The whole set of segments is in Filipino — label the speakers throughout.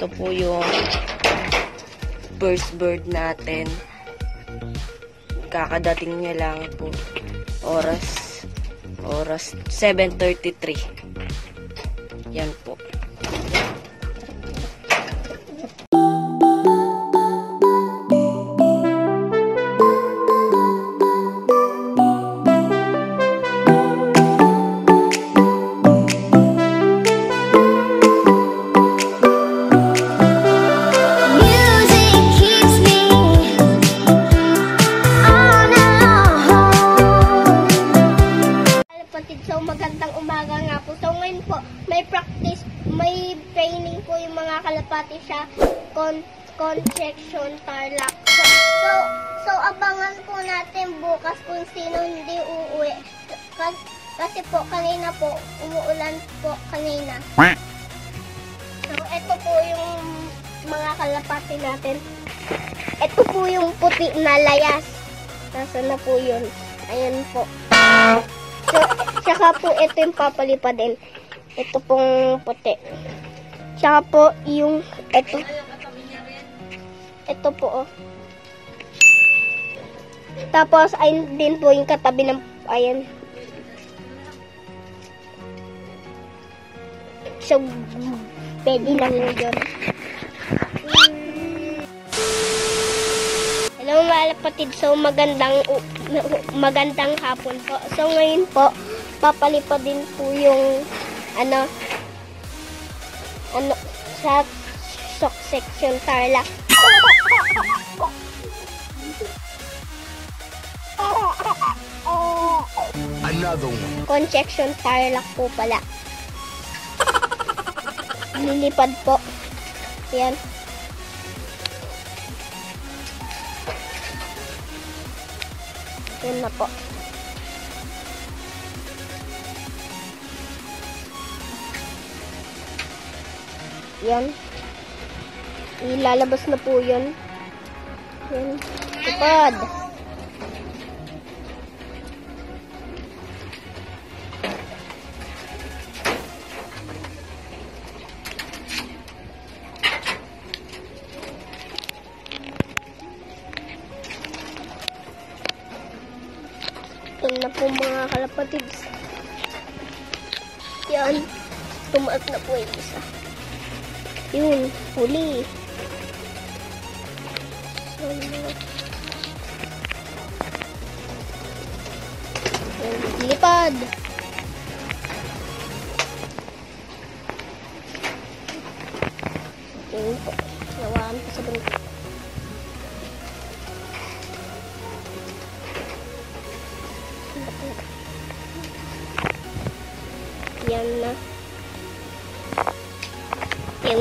Speaker 1: ito po yung first bird natin. Kakadating niya lang po. Oras 7:33. Yan po.
Speaker 2: So magandang umaga nga po. So ngayon po, may practice, may training po yung mga kalapati sa Concepcion Tarlac. So abangan po natin bukas kung sino hindi uuwi. Kasi po kanina po, umuulan po kanina. So ito po yung mga kalapati natin. Ito po yung puti na layas. Nasaan na po yun? Ayan po. So, tsaka po ito yung papalipadin. Ito pong puti. Tsaka po yung ito. Ito po, oh. Tapos, ayun din po yung katabi ng, ayan. So, pwede lang yun. Hello mga kapatid, so magandang hapon po. So ngayon po, papalipad din po yung sa Concepcion Tarlac.
Speaker 3: Another one.
Speaker 2: Concepcion Tarlac po pala. Lilipad po. Yan. Yan na po. Yan. Ilalabas na po yun. Yan. Lipad. Yan na po mga kalapatids. Yan. Tumaas na po yung isa. Yun. Huli. Yan. Lipad. Yan po. Nawaan pa sa bangka. Yan na. Yan.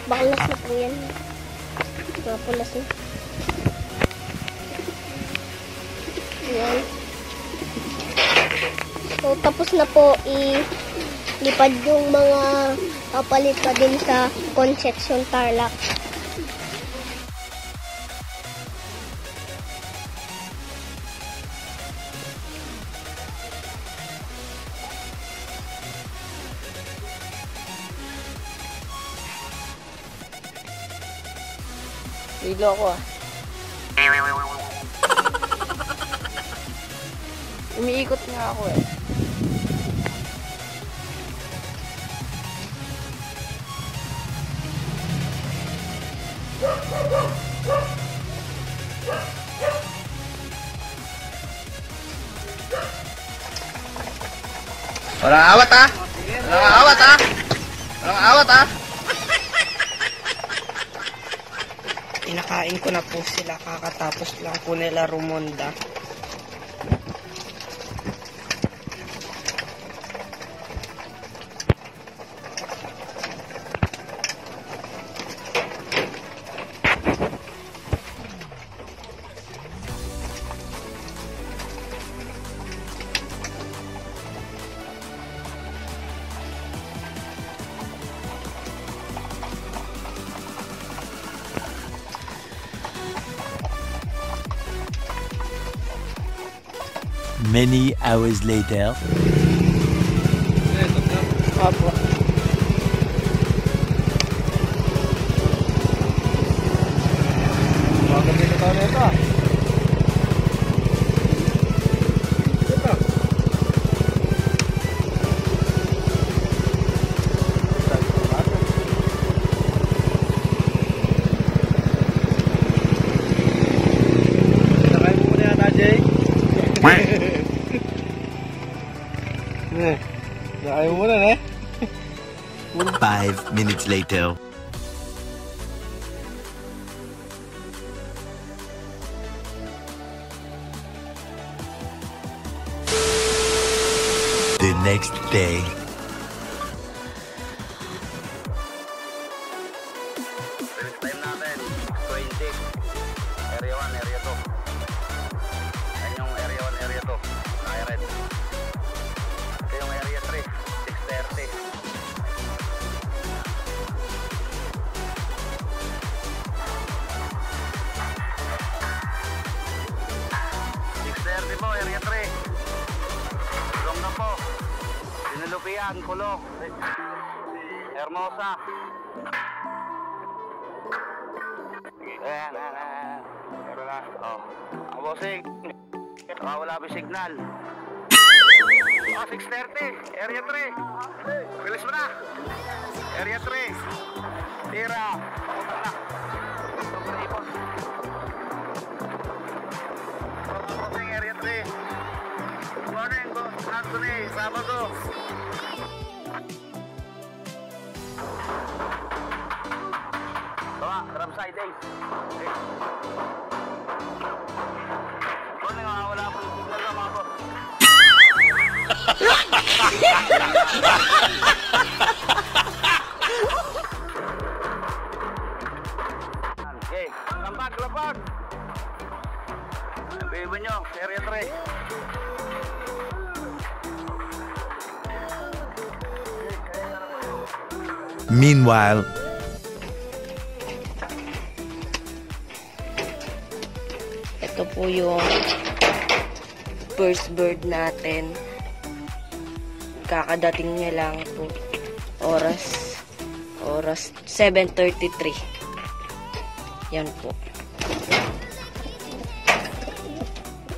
Speaker 2: Baklas na po yan. Mapulas na. Yan. So, tapos na po ilipad yung mga kapalit pa din sa Concepcion Tarlac.
Speaker 1: Lilo ako ah. Umiikot nga ako eh.
Speaker 3: Walang awat ah! Walang awat ah! Walang awat ah!
Speaker 1: Pinakain ko na po sila, kakatapos lang po nila rumonda.
Speaker 4: Many hours later.
Speaker 1: Opo.
Speaker 3: Ayaw mo na, eh.
Speaker 4: 5 minutes later. The next day.
Speaker 3: Release time natin, 20. Area 1, Area 2. Yan yung Area 1, Area 2. Naka-red. Ito yung Area 3, 6:30. 6:30 po, Area 3. Tulong na po. Sinalupian, Kulo. Hermosa. Ayan. Pero na. Oh. Ang bossing. Wala pa signal. 6:30. Area 3. Bilis mo na. Area 3. Tira. Punta na. Sobrang ipon. Bossing, Area 3. Good morning, Boss Anthony. Sabado. Drum side, eh. Morning, wala po yung signal na mga boss. Okay, lapag. Baby nyo, Area 3.
Speaker 4: Meanwhile,
Speaker 1: Ito po yung first bird natin. Kakadating niya lang po. Oras 7:33. Yan po.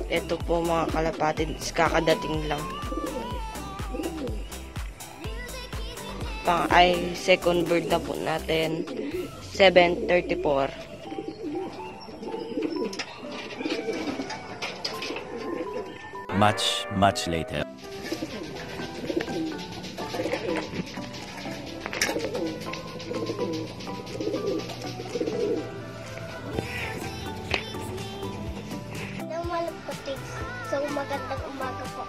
Speaker 1: Ito po mga kalapati, kakadating lang. Second bird na po natin. 7:34.
Speaker 4: much later.
Speaker 2: Hello mga kalapatids, so magandang umaga po.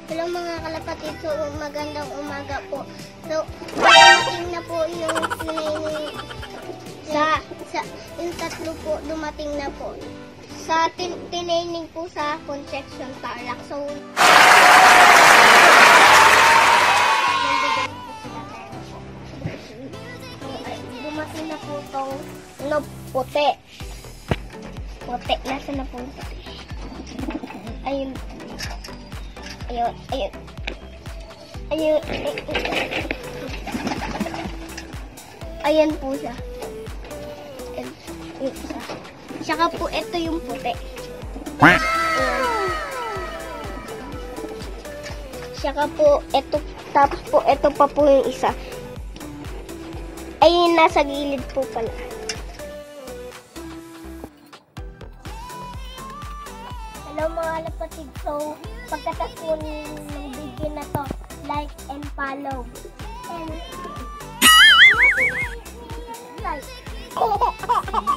Speaker 2: Hello mga kalapatids, so magandang umaga po. So, dumating na po yung yung tatlo po dumating na po. Sa tinaining po sa Concepcion Tarlac. So, nandiyan po sila tayo po. So, dumating na po itong puti. Puti. Nasaan na po yung puti? Ayun. Ayan po siya. Ayan siya. Tsaka po, ito yung puti. Ayan. Tsaka po, ito, tapos po, ito pa po yung isa. Ayun, nasa gilid po pala. Hello mga lapatid. So, pagkatas po ng video na to, like and follow. And, like.
Speaker 4: Ha ha ha!